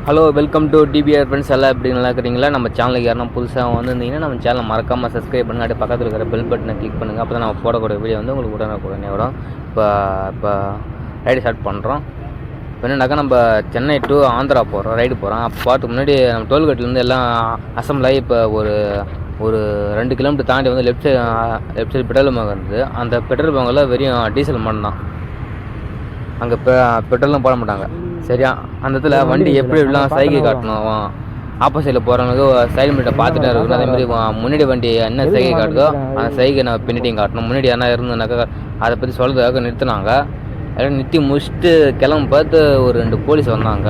Hello, welcome to DPR friends. எல்லாம் எப்படி நல்லா இருக்கிறீங்களா? நம்ம சேனலுக்கு யாரும் புதுசாக வந்திருந்தீங்கன்னா நம்ம சேனலை மறக்காமல் சப்ஸ்கிரைப் பண்ணுங்கள். அப்படியே பக்கத்தில் இருக்கிற பெல் பட்டனை கிளிக் பண்ணுங்கள். அப்போ தான் நம்ம போடக்கூடிய வீடியோ வந்து உங்களுக்கு உடனே வரும். இப்போ ரைடு ஸ்டார்ட் பண்ணுறோம். இப்போ என்னன்னாக்கா நம்ம சென்னை டு ஆந்திரா போகிறோம், ரைடு போகிறோம். அப்போ பார்த்துக்கு முன்னாடி நம்ம டோல்கேட்லேருந்து எல்லாம் அசம்பிள் ஆகி இப்போ ஒரு 2 கிலோமீட்டர் தாண்டி வந்து லெஃப்ட் சைடு பெட்ரோல் பங்க் இருந்தது. அந்த பெட்ரோல் பங்கில் வெறும் டீசல் மட்டும் தான், அங்கே பெட்ரோலும் போட மாட்டாங்க. சரியா, அந்த இடத்துல வண்டி எப்படி இப்படிலாம் சைகை காட்டணும், ஆப்போசிட்டில் போகிறவங்களுக்கு சைடு மீட்டை பார்த்துட்டே இருக்கணும். அதேமாதிரி முன்னாடி வண்டி என்ன சைகை காட்டுதோ அந்த சைகை நான் பின்னாடியும் காட்டணும். முன்னாடி என்ன இருந்ததுனாக்கா அதை பற்றி சொல்கிறதுக்காக நிறுத்தினாங்க. எல்லாம் நிறுத்தி முடிச்சுட்டு கிளம்ப பார்த்து ஒரு 2 போலீஸ் வந்தாங்க.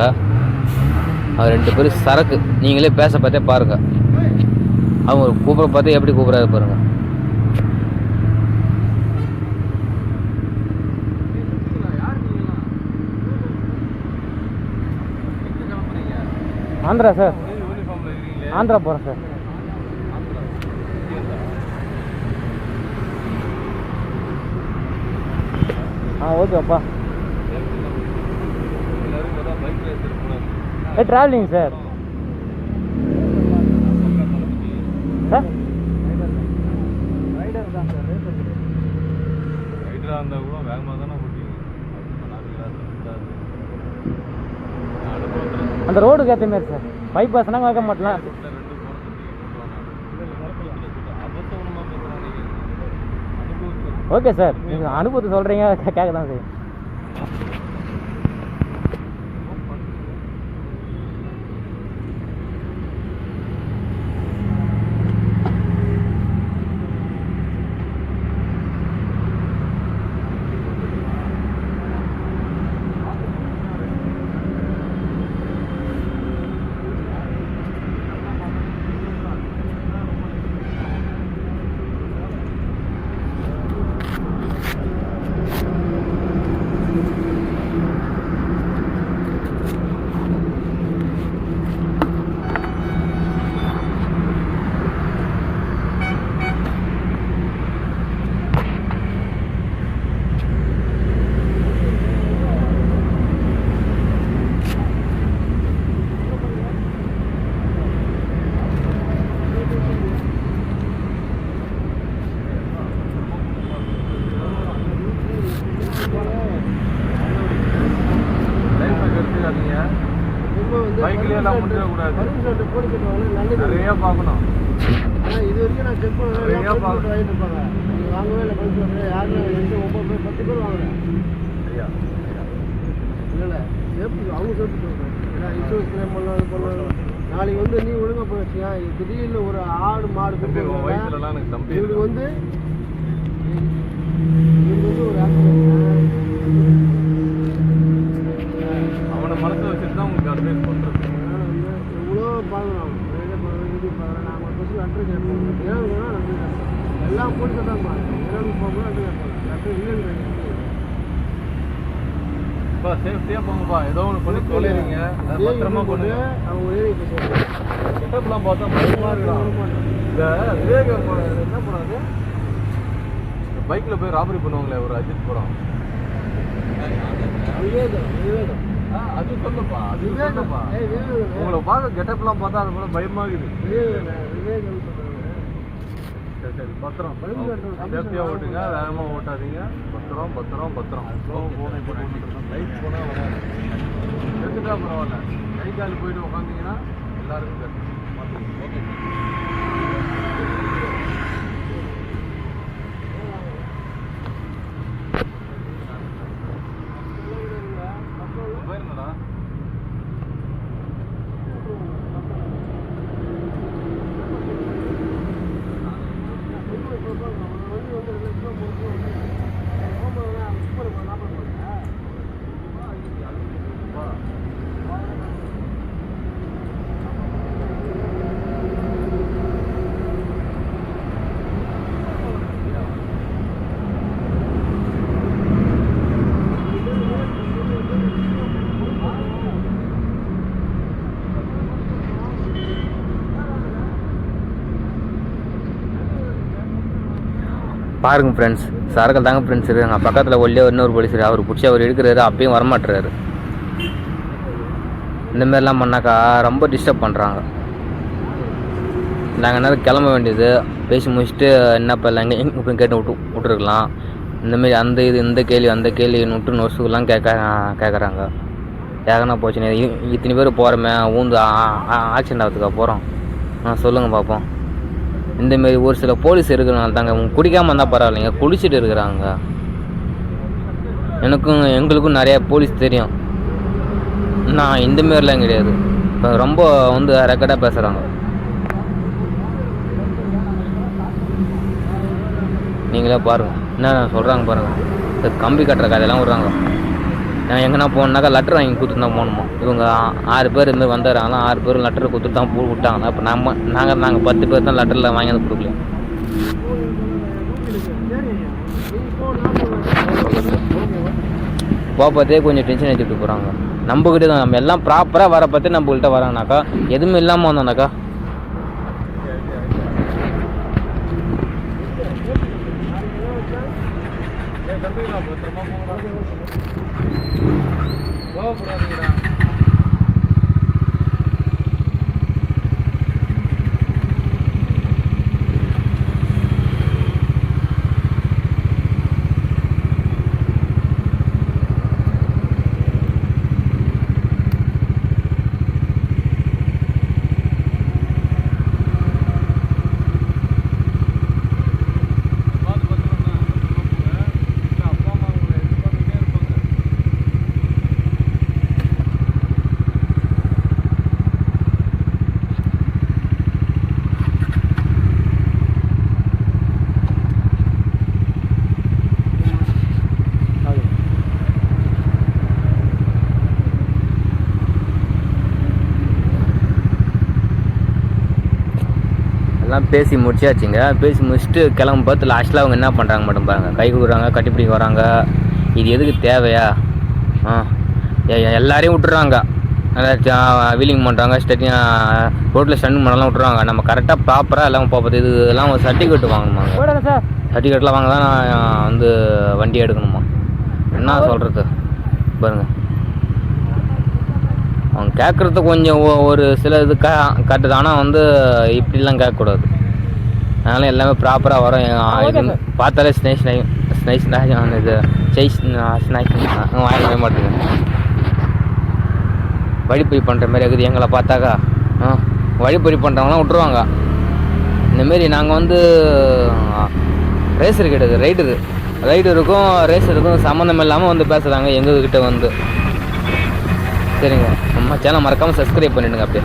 அது 2 பேரும் சரக்கு, நீங்களே பேச பார்த்தே பாருங்கள். அவங்க கூப்பிட பார்த்து எப்படி கூப்பிட்றாரு பாருங்கள். ஆந்திரா சார், ஆந்திரா போகிறேன் சார். ஓகேப்பா. Travelling sir. சார் ரைடர் தான் சார். ரைடராக இருந்தால் கூட வேகமாக தானே அந்த ரோடுக்கு ஏற்ற மாரி சார். பைபாஸ்னா கேட்க மாட்டலாம். ஓகே சார், நீங்கள் அனுபவத்தை சொல்கிறீங்க, கேட்க தான் சார். பைக்லாம் முடியக்கூடாது, நிறைய பார்க்கணும். ஆனால் இது வரைக்கும் நான் செக் பண்ணுவேன், வாங்கிட்டு இருப்பாங்க. நீங்கள் வாங்கவே இல்லை, பைக் வாங்குறேன் யாருன்னு 9 பேர் 10 பேர் வாங்குறேன். சரியா இல்லை சேஃப்டி அவங்க சேஃப்டி சொல்கிறேன். ஏன்னா இன்சூரன்ஸ் கிளைம் பண்ணலாம், இது பண்ணலாம். நாளைக்கு வந்து நீ ஒழுங்காக போயிடுச்சியா, திடீர்னு ஒரு ஆடு மாடு வயசுலலாம் எனக்கு தம்பி இவருக்கு வந்து ஒரு ஆக்சிடென்ட் அவனை மனசை வச்சுட்டு தான் உங்களுக்கு அட்வைஸ் பண்ணுறது. எவ்வளோ பார்க்கலாம், நான் ஒரு பஸ்ஸில் அட்ரு கேட்போம். எல்லாம் போட்டு தான் போகும்போது அட்ரு கேட்பாங்க. அட்ரு இல்லைன்னு இப்போ சேஃப்டியாக போங்கப்பா. ஏதோ ஒன்று பண்ணி சொல்லிடுங்க, பத்திரமா பண்ணுங்க. அவங்க கெட்டப்லாம் பார்த்தா பயமாக இருக்கலாம். இந்த விவேகம் என்ன பண்ணாது, பைக்கில் போய் ராபரி பண்ணுவாங்களே ஒரு அஜித் படம், விவேகம் அது சொல்லுப்பா, அது சொல்லுப்பா. உங்களை பார்க்க கெட்டப்லாம் பார்த்தா அது கூட பயமாகுது. சரி சரி, பத்திரம் சேஃப்டியாக ஓட்டுங்க, வேகமாக ஓட்டாதீங்க. பத்திரம் பத்திரம் பத்திரம். லைட் போனால் வராது, எடுத்துட்டா பரவாயில்ல. கை கால் போயிட்டு உட்காந்திங்கன்னா எல்லாருக்கும் கட்டு. ஓகே போயிருந்தா பாருங்கள் ஃப்ரெண்ட்ஸ், சரக்கு தாங்க ஃப்ரெண்ட்ஸ் இருக்காங்க. பக்கத்தில் ஒல்லியே இன்னொரு போலீஸ் அவர் பிடிச்சி அவர் எடுக்கிறாரு, அப்பயும் வரமாட்டுறாரு. இந்தமாரிலாம் பண்ணாக்கா ரொம்ப டிஸ்டர்ப் பண்ணுறாங்க. நாங்கள் நேரம் கிளம்ப வேண்டியது, பேசி முடிச்சுட்டு என்னப்பா இல்லை எங்கே இப்படின்னு கேட்டு விட்டுருக்கலாம். இந்தமாரி இந்த கேள்வி அந்த கேள்வி விட்டு நொசுக்கெல்லாம் கேட்குறாங்க. ஏகனா போச்சுன்னு இத்தனை பேர் போகிறோமே ஊந்து ஆக்சிடென்ட் ஆகிறதுக்காக போகிறோம். சொல்லுங்கள் பார்ப்போம். இந்தமாரி ஒரு சில போலீஸ் இருக்கிறனால தாங்க குடிக்காமல் இருந்தால் பரவாயில்லைங்க, குடிச்சிட்டு இருக்கிறாங்க. எங்களுக்கும் நிறையா போலீஸ் தெரியும். நான் இந்தமாரிலாம் கிடையாது. இப்போ ரொம்ப ரெக்கார்டாக பேசுகிறாங்க. நீங்களே பாருங்கள் என்ன சொல்கிறாங்க பாருங்கள். இந்த கம்பி கட்டுற கதையெல்லாம் விட்றாங்க. நான் எங்கன்னா போனாக்கா லெட்டர் வாங்கி கொடுத்துட்டு தான் போகணுமா. இவங்க 6 பேர் இருந்து வந்துடுறாங்களா, 6 பேர் லெட்டர் கொடுத்துட்டு தான் விட்டாங்களா. இப்போ நாங்கள் 10 பேர் தான் லெட்டரில் வாங்கி வந்து கொடுக்கல. போகிறதே கொஞ்சம் டென்ஷன் எடுத்துகிட்டு போகிறாங்க. நம்மக்கிட்ட தான் நம்ம எல்லாம் ப்ராப்பராக வர பற்றி நம்மகிட்ட வராங்கனாக்கா, எதுவுமே இல்லாமல் வந்தோம்னாக்கா எல்லாம் பேசி முடிச்சாச்சுங்க. பேசி முடிச்சுட்டு கிளம்ப பார்த்து லாஸ்ட்டில் அவங்க என்ன பண்ணுறாங்க மட்டும் பாருங்கள். கை கொடுக்குறாங்க, கட்டிப்பிடிக்க வராங்க. இது எதுக்கு தேவையா? எல்லாரையும் விட்டுறாங்க. வீலிங் பண்ணுறாங்க, ரோட்டில் ஸ்டண்ட் பண்ணலாம் விட்டுறாங்க. நம்ம கரெக்டாக ப்ராப்பராக எல்லாம் பார்ப்பது. இதெல்லாம் ஒரு சர்டிஃபிகேட் வாங்கணுமாங்க. சர்டிஃபிகேட்லாம் வாங்க தான் நான் வண்டி எடுக்கணுமா. என்ன சொல்கிறது பாருங்கள். அவங்க கேட்குறது கொஞ்சம் ஒரு சில இது கட்டுது. ஆனால் இப்படிலாம் கேட்கக்கூடாது. அதனால் எல்லாமே ப்ராப்பராக வரும். பார்த்தாலே ஸ்னைஸ் இது வாங்கவே மாட்டேங்க. வழிப்பறி பண்ணுற மாதிரி இருக்குது. எங்களை பார்த்தாக்கா வழிப்பறி பண்ணுறவங்களாம் விட்ருவாங்க. இந்தமாரி நாங்கள் ரேசர் கிடையாது, ரைடருக்கும் ரேசருக்கும் சம்மந்தம் இல்லாமல் பேசுகிறாங்க எங்ககிட்ட. சரிங்க, நம்ம சேனல் மறக்காமல் சப்ஸ்கிரைப் பண்ணிவிடுங்க அப்படியே.